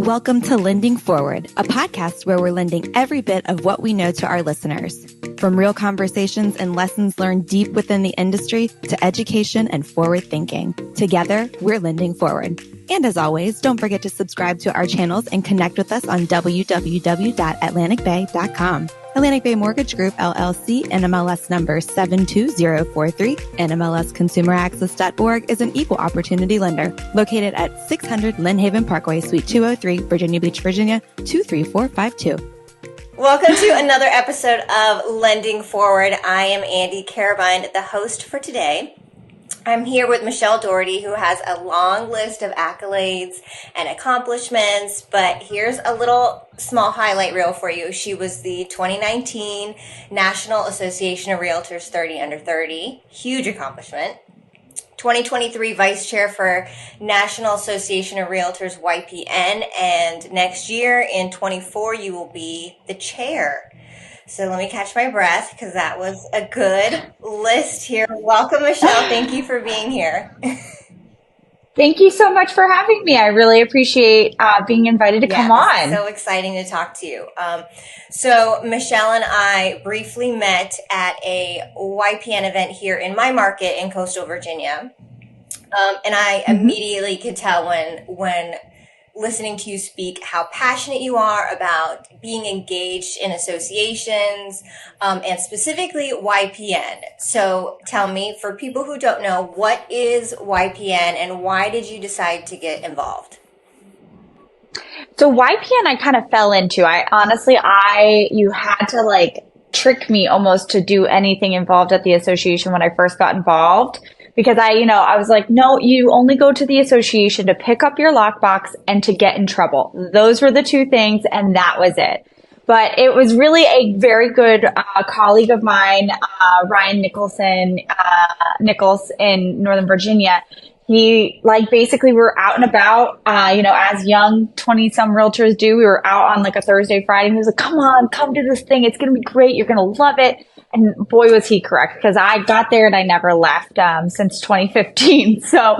Welcome to Lending Forward, a podcast where we're lending every bit of what we know to our listeners. From real conversations and lessons learned deep within the industry to education and forward thinking. Together, we're lending forward. And as always, don't forget to subscribe to our channels and connect with us on www.atlanticbay.com. Atlantic Bay Mortgage Group, LLC, NMLS number 72043, NMLSconsumeraccess.org is an equal opportunity lender located at 600 Lynn Haven Parkway, Suite 203, Virginia Beach, Virginia, 23452. Welcome to another episode of Lending Forward. I am Andi Carobine, the host for today. I'm here with Michelle Doherty, who has a long list of accolades and accomplishments, but here's a little small highlight reel for you. She was the 2019 National Association of Realtors 30 Under 30. Huge accomplishment. 2023 Vice Chair for National Association of Realtors YPN, and next year in 24 you will be the chair. So let me catch my breath because that was a good list here. Welcome, Michelle. Thank you for being here. Thank you so much for having me. I really appreciate being invited to come on. So exciting to talk to you. So Michelle and I briefly met at a YPN event here in my market in coastal Virginia. And I immediately could tell when listening to you speak how passionate you are about being engaged in associations, and specifically YPN. So tell me, for people who don't know, what is YPN and why did you decide to get involved? So YPN I kind of fell into. You had to trick me almost to do anything involved at the association when I first got involved. Because I was like, no, you only go to the association to pick up your lockbox and to get in trouble. Those were the two things, and that was it. But it was really a very good colleague of mine, Ryan Nichols in Northern Virginia. He basically we were out and about, as young 20-some realtors do. We were out on a Thursday, Friday. He was like, come to this thing. It's going to be great. You're going to love it. And boy, was he correct, because I got there and I never left since 2015. So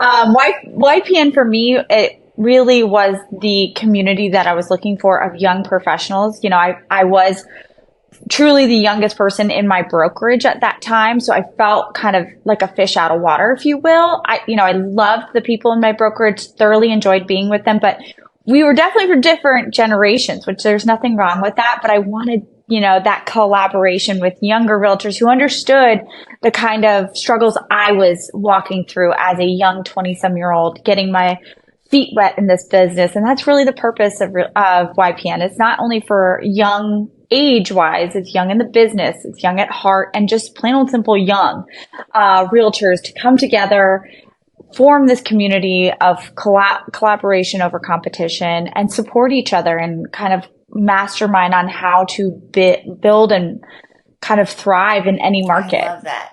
YPN for me, it really was the community that I was looking for of young professionals. I was truly the youngest person in my brokerage at that time. So I felt kind of like a fish out of water, if you will. I loved the people in my brokerage, thoroughly enjoyed being with them, but we were definitely for different generations, which there's nothing wrong with that. But I wanted that collaboration with younger realtors who understood the kind of struggles I was walking through as a young 20-some-year-old, getting my feet wet in this business. And that's really the purpose of YPN. It's not only for young age-wise, it's young in the business, it's young at heart, and just plain old simple young realtors to come together, form this community of collaboration over competition, and support each other and kind of mastermind on how to build and kind of thrive in any market. I love that.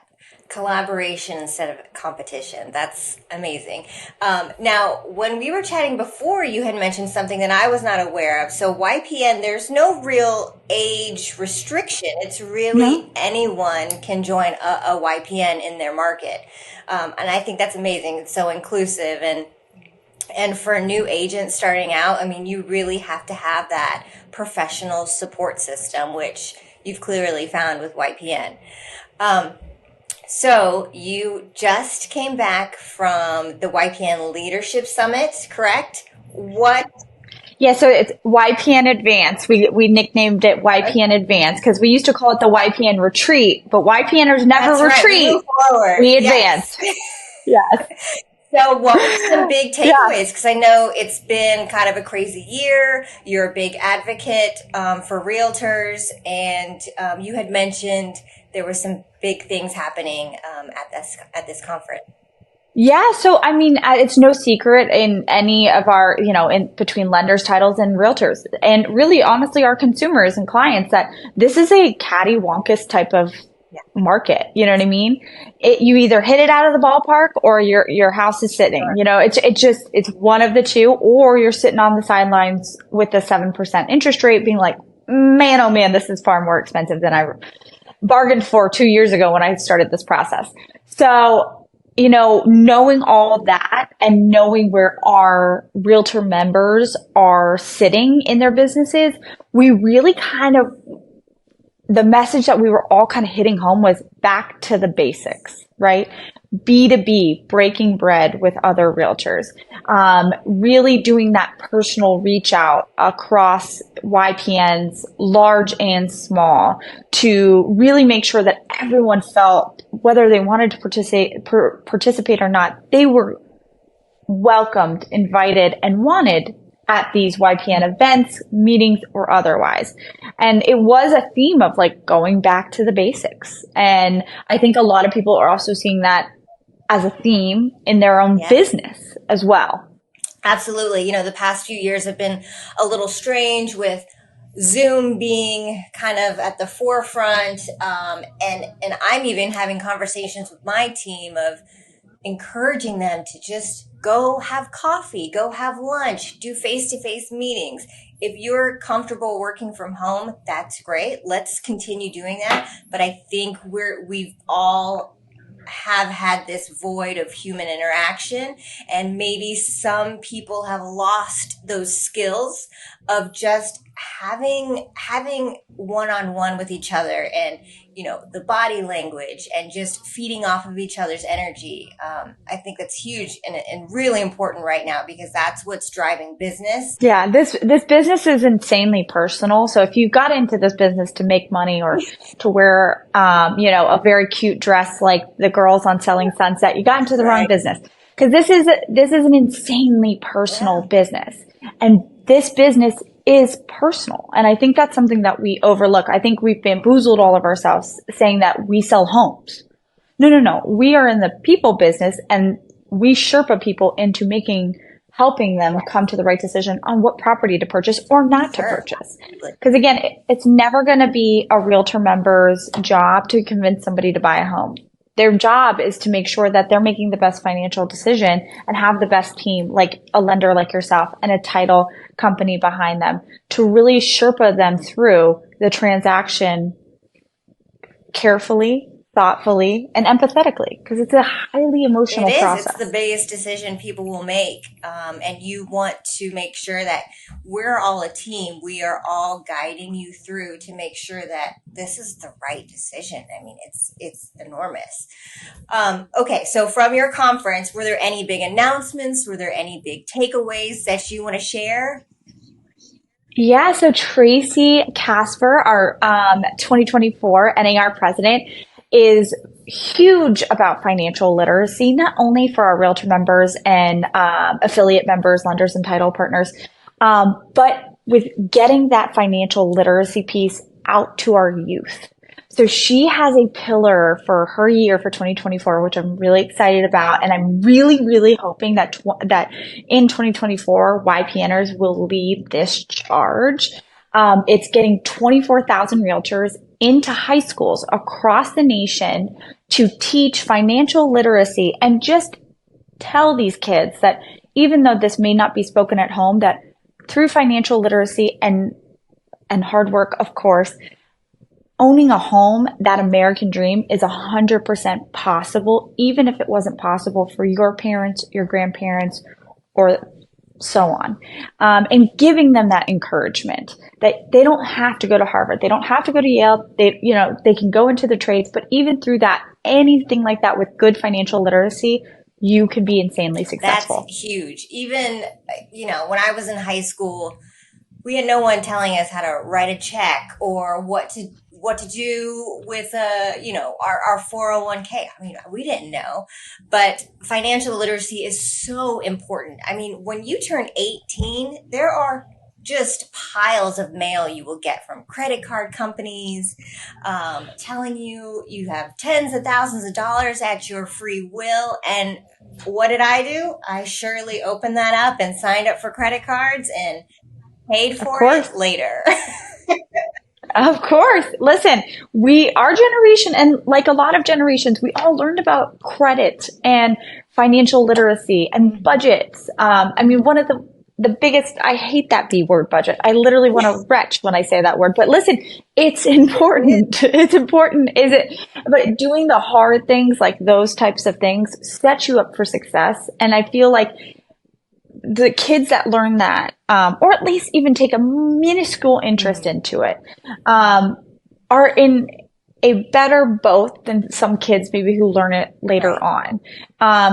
Collaboration instead of competition. That's amazing. Now, when we were chatting before, you had mentioned something that I was not aware of. So YPN, there's no real age restriction. It's really anyone can join a YPN in their market. And I think that's amazing. It's so inclusive. And for a new agent starting out, you really have to have that professional support system, which you've clearly found with YPN. So you just came back from the YPN Leadership Summit, correct? What? Yeah, so it's YPN Advance. We nicknamed it YPN Advance because we used to call it the YPN Retreat, but YPNers never retreat. Right. We advance. Yes. So what were some big takeaways? Because I know it's been kind of a crazy year. You're a big advocate for realtors, and you had mentioned there were some big things happening at this conference. Yeah. So, it's no secret in any of our, in between lenders, titles, and realtors, and really, honestly, our consumers and clients, that this is a cattywampus type of market. You know what I mean? You either hit it out of the ballpark or your house is sitting. It's one of the two, or you're sitting on the sidelines with a 7% interest rate, being like, man, oh man, this is far more expensive than I bargained for 2 years ago when I started this process. So, knowing all that and knowing where our realtor members are sitting in their businesses, we really the message that we were all kind of hitting home was back to the basics, right? B2B, breaking bread with other realtors, really doing that personal reach out across YPNs, large and small, to really make sure that everyone felt, whether they wanted to participate or not, they were welcomed, invited, and wanted at these YPN events, meetings, or otherwise. And it was a theme of like going back to the basics. And I think a lot of people are also seeing that as a theme in their own business as well. Absolutely. The past few years have been a little strange with Zoom being kind of at the forefront. And I'm even having conversations with my team of encouraging them to just go have coffee, go have lunch, do face-to-face meetings. If you're comfortable working from home, that's great. Let's continue doing that. But I think we've all have had this void of human interaction, and maybe some people have lost those skills of just having one-on-one with each other, and the body language, and just feeding off of each other's energy. I think that's huge and really important right now, because that's what's driving business. Yeah, this business is insanely personal. So if you got into this business to make money or to wear, a very cute dress like the girls on Selling Sunset, you got into the wrong business, because this is an insanely personal business, and this business is personal. And I think that's something that we overlook. I think we've bamboozled all of ourselves saying that we sell homes. No. We are in the people business, and we Sherpa people into helping them come to the right decision on what property to purchase or not to purchase. Because again, it's never going to be a realtor member's job to convince somebody to buy a home. Their job is to make sure that they're making the best financial decision and have the best team, like a lender like yourself and a title company behind them, to really Sherpa them through the transaction carefully, thoughtfully, and empathetically, because it's a highly emotional process. It's the biggest decision people will make. And you want to make sure that we're all a team. We are all guiding you through to make sure that this is the right decision. I mean, it's enormous. Okay. So from your conference, were there any big announcements? Were there any big takeaways that you want to share? Yeah. So Tracy Casper, our 2024 NAR president, is huge about financial literacy, not only for our realtor members and affiliate members, lenders, and title partners, but with getting that financial literacy piece out to our youth. So she has a pillar for her year for 2024, which I'm really excited about. And I'm really, really hoping that in 2024, YPNers will lead this charge. It's getting 24,000 realtors into high schools across the nation to teach financial literacy, and just tell these kids that even though this may not be spoken at home, that through financial literacy and hard work, of course, owning a home, that American dream, is 100% possible, even if it wasn't possible for your parents, your grandparents, or so on. And giving them that encouragement that they don't have to go to Harvard. They don't have to go to Yale. They can go into the trades, but even through that, anything like that with good financial literacy, you can be insanely successful. That's huge. Even, when I was in high school, we had no one telling us how to write a check or what to do with our 401k. I mean, we didn't know, but financial literacy is so important. I mean, when you turn 18, there are just piles of mail you will get from credit card companies telling you have tens of thousands of dollars at your free will. And what did I do? I surely opened that up and signed up for credit cards and paid for it later. Of course. Listen, our generation, and like a lot of generations, we all learned about credit and financial literacy and budgets. I mean, one of the the biggest, I hate that B word, budget. I literally want to retch when I say that word, but listen, it's important. It's important. But doing the hard things, like those types of things, set you up for success. And I feel like the kids that learn that, or at least even take a minuscule interest into it, are in a better boat than some kids maybe who learn it later on.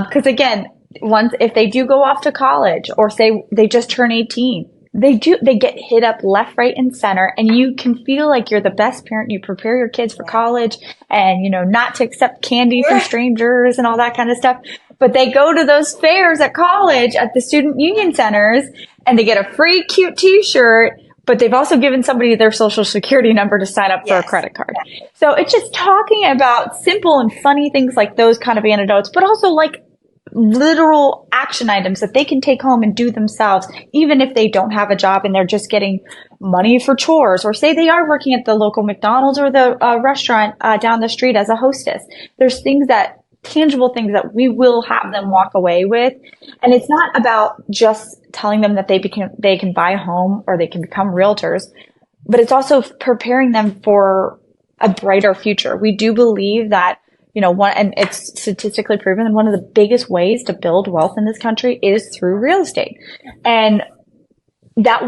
Because again, if they do go off to college, or say they just turn 18, they get hit up left, right, and center, and you can feel like you're the best parent. You prepare your kids for college, and not to accept candy from strangers and all that kind of stuff. But they go to those fairs at college at the student union centers, and they get a free cute t-shirt, but they've also given somebody their social security number to sign up for a credit card. So it's just talking about simple and funny things like those kind of anecdotes, but also like literal action items that they can take home and do themselves, even if they don't have a job and they're just getting money for chores, or say they are working at the local McDonald's or the restaurant down the street as a hostess. There's tangible things that we will have them walk away with. And it's not about just telling them that they can buy a home or they can become realtors, but it's also preparing them for a brighter future. We do believe that, and it's statistically proven that one of the biggest ways to build wealth in this country is through real estate. And that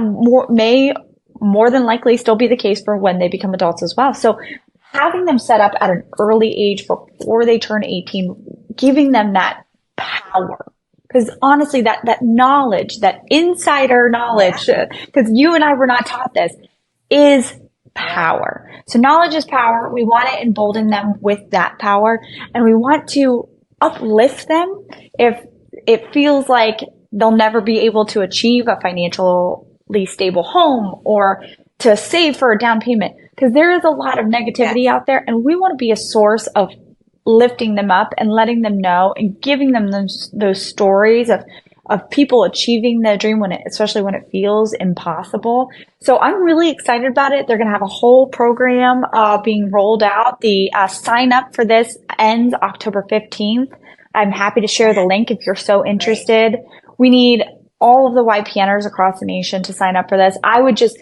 may more than likely still be the case for when they become adults as well. So having them set up at an early age before they turn 18, giving them that power. Because honestly, that knowledge, that insider knowledge, because you and I were not taught this, is power. So knowledge is power. We want to embolden them with that power, and we want to uplift them if it feels like they'll never be able to achieve a financially stable home or to save for a down payment. Because there is a lot of negativity out there, and we want to be a source of lifting them up and letting them know and giving them those stories of people achieving their dream, especially when it feels impossible. So I'm really excited about it. They're going to have a whole program being rolled out. The sign up for this ends October 15th. I'm happy to share the link if you're so interested. We need all of the YPNers across the nation to sign up for this. I would just,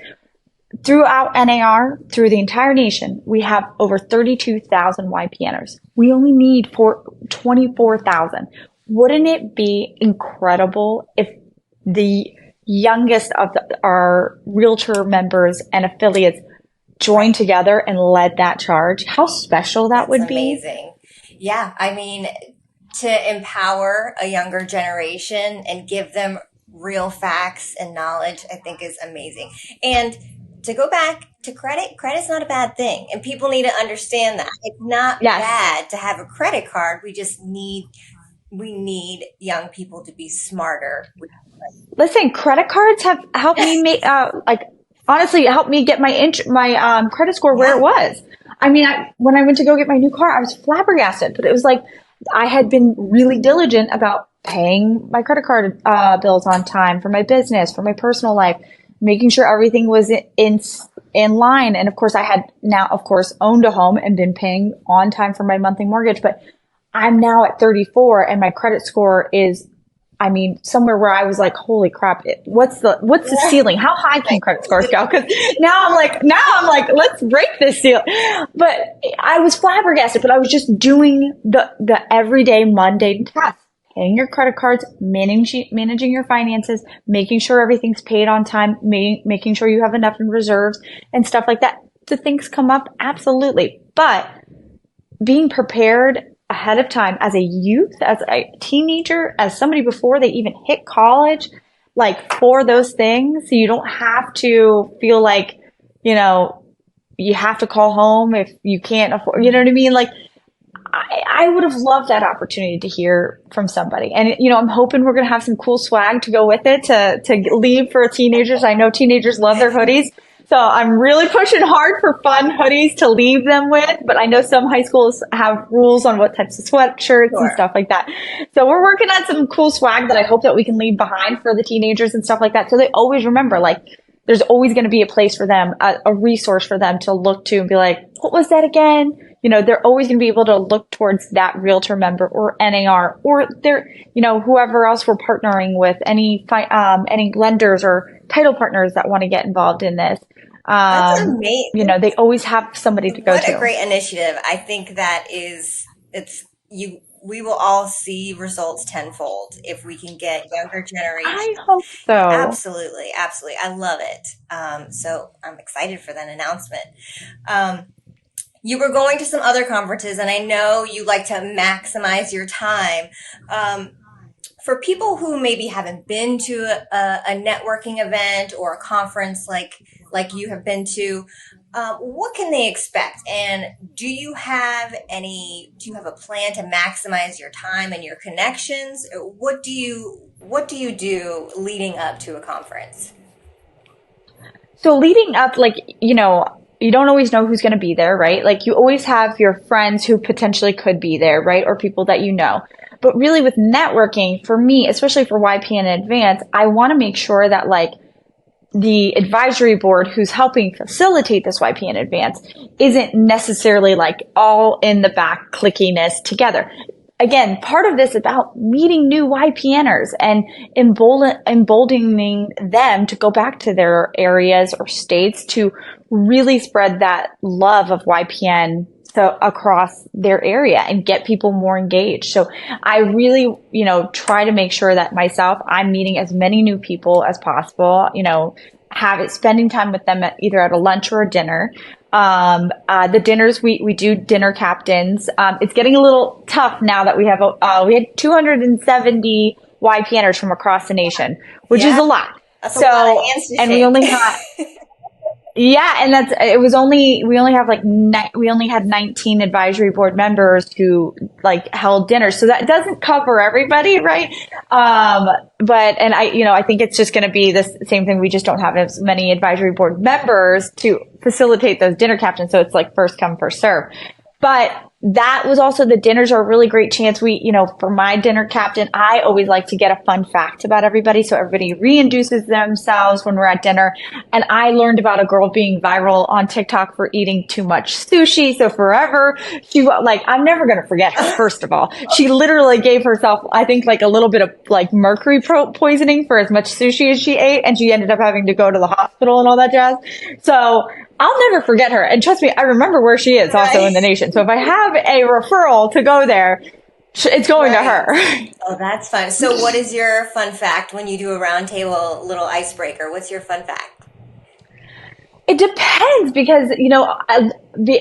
throughout NAR, through the entire nation, we have over 32,000 YPNers. We only need 24,000. Wouldn't it be incredible if the youngest of our realtor members and affiliates joined together and led that charge? How special that would be. Amazing. Yeah. I mean, to empower a younger generation and give them real facts and knowledge, I think is amazing. And to go back to credit's not a bad thing. And people need to understand that. It's not bad to have a credit card. We need young people to be smarter. Listen, credit cards have helped me make, honestly, helped me get my credit score where it was. I mean, when I went to go get my new car, I was flabbergasted, but it was like I had been really diligent about paying my credit card bills on time for my business, for my personal life, making sure everything was in line. And of course, I had now, of course, owned a home and been paying on time for my monthly mortgage, but I'm now at 34 and my credit score is, somewhere where I was like, holy crap, what's the ceiling? How high can credit scores go? Cause now I'm like, let's break this ceiling. But I was flabbergasted, but I was just doing the everyday mundane tasks, paying your credit cards, managing your finances, making sure everything's paid on time, making sure you have enough in reserves and stuff like that. The things come up. Absolutely. But being prepared ahead of time as a youth, as a teenager, as somebody before they even hit college, like for those things, so you don't have to feel like, you have to call home if you can't afford, you know what I mean? Like I would have loved that opportunity to hear from somebody. And, I'm hoping we're going to have some cool swag to go with it to leave for teenagers. I know teenagers love their hoodies. So I'm really pushing hard for fun hoodies to leave them with, but I know some high schools have rules on what types of sweatshirts and stuff like that. So we're working on some cool swag that I hope that we can leave behind for the teenagers and stuff like that. So they always remember, like, there's always going to be a place for them, a resource for them to look to and be like, what was that again? You know, they're always going to be able to look towards that realtor member or NAR or their, you know, whoever else we're partnering with, any lenders or title partners that want to get involved in this. That's amazing. You know, they always have somebody to go to. What a great initiative. I think we will all see results tenfold if we can get younger generations. I hope so. Absolutely. Absolutely. I love it. So I'm excited for that announcement. You were going to some other conferences, and I know you like to maximize your time. For people who maybe haven't been to a networking event or a conference like you have been to, what can they expect? And do you have a plan to maximize your time and your connections? What do you do leading up to a conference? So leading up, like, you know, you don't always know who's going to be there, right? Like, you always have your friends who potentially could be there, right? Or people that you know. But really with networking, for me, especially for YPN in advance, I want to make sure that, like, the advisory board who's helping facilitate this YPN advance isn't necessarily like all in the back clickiness together. Again, part of this is about meeting new YPNers and emboldening them to go back to their areas or states to really spread that love of YPN across their area and get people more engaged. So I really, you know, try to make sure that I'm meeting as many new people as possible, you know, spending time with them either at a lunch or a dinner. The dinners, we do dinner captains. It's getting a little tough now that we had 270 YPNers from across the nation, which is a lot. That's a lot of hands to shake. We only got, yeah, and we only had 19 advisory board members who like held dinners. So that doesn't cover everybody, right? I think it's just going to be the same thing. We just don't have as many advisory board members to facilitate those dinner captains. So it's like first come, first serve. But that was also, the dinners are a really great chance. For my dinner captain, I always like to get a fun fact about everybody. So everybody reintroduces themselves when we're at dinner. And I learned about a girl being viral on TikTok for eating too much sushi. So forever, I'm never going to forget her, first of all. She literally gave herself, I think, like a little bit of like mercury poisoning for as much sushi as she ate. And she ended up having to go to the hospital and all that jazz. So I'll never forget her. And trust me, I remember where she is also in the nation. So if I have a referral to go there, it's going to her. Oh, that's fun. So what is your fun fact when you do a roundtable little icebreaker? What's your fun fact? It depends because,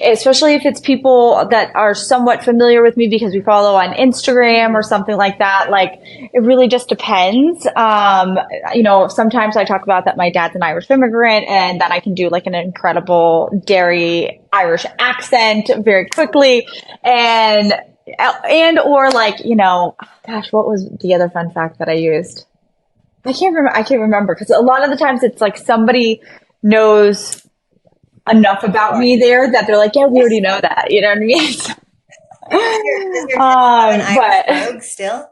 especially if it's people that are somewhat familiar with me because we follow on Instagram or something like that, like it really just depends. Sometimes I talk about that my dad's an Irish immigrant and that I can do like an incredible dairy Irish accent very quickly or like, gosh, what was the other fun fact that I used? I can't remember because a lot of the times it's like somebody knows enough about me there that they're like, yeah, we already know that. You know what I mean? Is your Irish rogue still?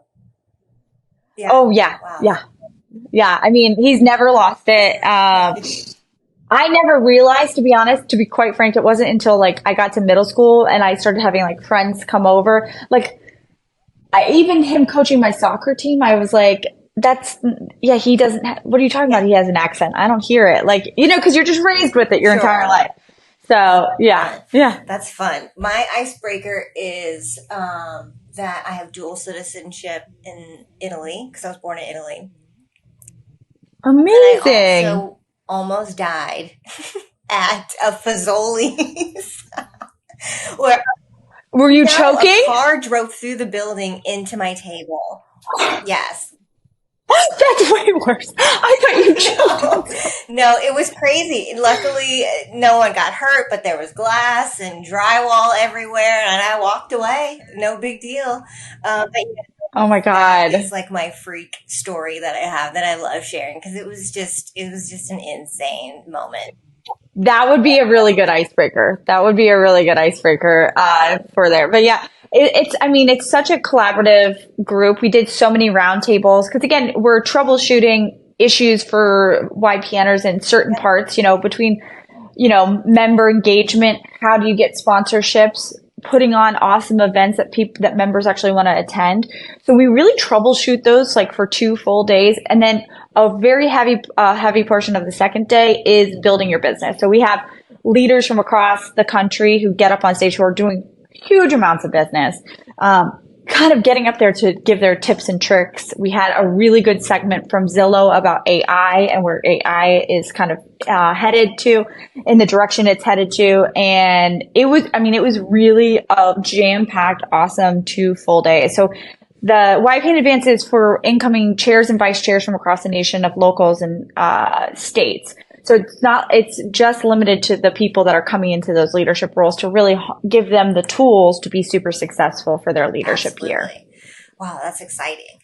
Yeah. Oh yeah. Wow. Yeah. I mean, he's never lost it. I never realized, to be quite frank, it wasn't until like I got to middle school and I started having like friends come over. Like even him coaching my soccer team, I was like, he doesn't, what are you talking about? He has an accent. I don't hear it. Like, cause you're just raised with it your entire life. So yeah. That's fun. My icebreaker is, that I have dual citizenship in Italy because I was born in Italy. Amazing. And I also almost died at a Fazoli's. Were you choking? A car drove through the building into my table. Yes. That's way worse. I thought you choked. No, it was crazy. Luckily, no one got hurt, but there was glass and drywall everywhere, and I walked away. No big deal. Oh my God. It's like my freak story that I have that I love sharing because it was just an insane moment. That would be a really good icebreaker. For there. But yeah, it's such a collaborative group. We did so many roundtables because again, we're troubleshooting issues for YPNers in certain parts, between, member engagement. How do you get sponsorships? Putting on awesome events that members actually want to attend. So we really troubleshoot those like for 2 full days. And then a very heavy portion of the second day is building your business. So we have leaders from across the country who get up on stage who are doing huge amounts of business, kind of getting up there to give their tips and tricks. We had a really good segment from Zillow about AI and where AI is kind of headed to, in the direction it's headed to. And it was really a jam-packed, awesome 2 full days. So the YPN advances for incoming chairs and vice chairs from across the nation of locals and states. So it's just limited to the people that are coming into those leadership roles to really give them the tools to be super successful for their leadership year. Wow, that's exciting.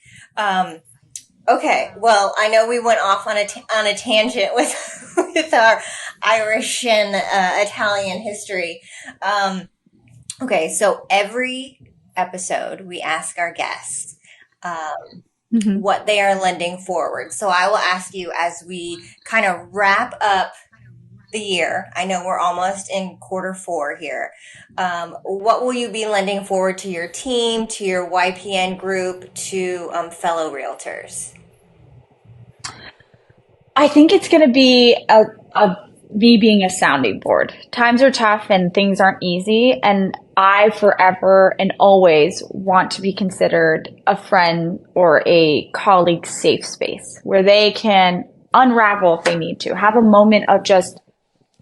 Okay, well, I know we went off on a tangent with our Irish and Italian history. Okay, so every episode we ask our guests what they are lending forward. So I will ask you as we kind of wrap up the year. I know we're almost in Q4 here. What will you be lending forward to your team, to your YPN group, to fellow realtors? I think it's going to be me being a sounding board. Times are tough and things aren't easy. And I forever and always want to be considered a friend or a colleague safe space where they can unravel if they need to, have a moment of just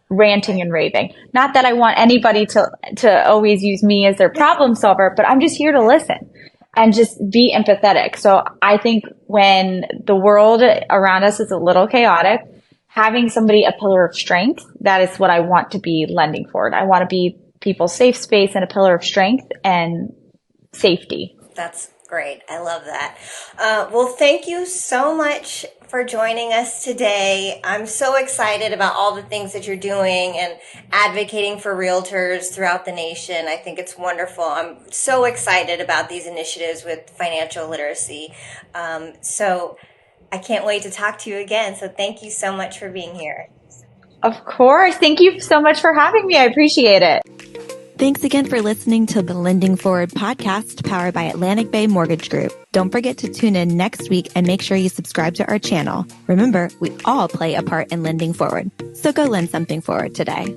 ranting and raving. Not that I want anybody to always use me as their problem solver, but I'm just here to listen and just be empathetic. So I think when the world around us is a little chaotic, having somebody a pillar of strength, that is what I want to be lending forward. I want to be people's safe space and a pillar of strength and safety. That's great. I love that. Well, thank you so much for joining us today. I'm so excited about all the things that you're doing and advocating for realtors throughout the nation. I think it's wonderful. I'm so excited about these initiatives with financial literacy. So I can't wait to talk to you again. So thank you so much for being here. Of course. Thank you so much for having me. I appreciate it. Thanks again for listening to the Lending Forward podcast powered by Atlantic Bay Mortgage Group. Don't forget to tune in next week and make sure you subscribe to our channel. Remember, we all play a part in lending forward. So go lend something forward today.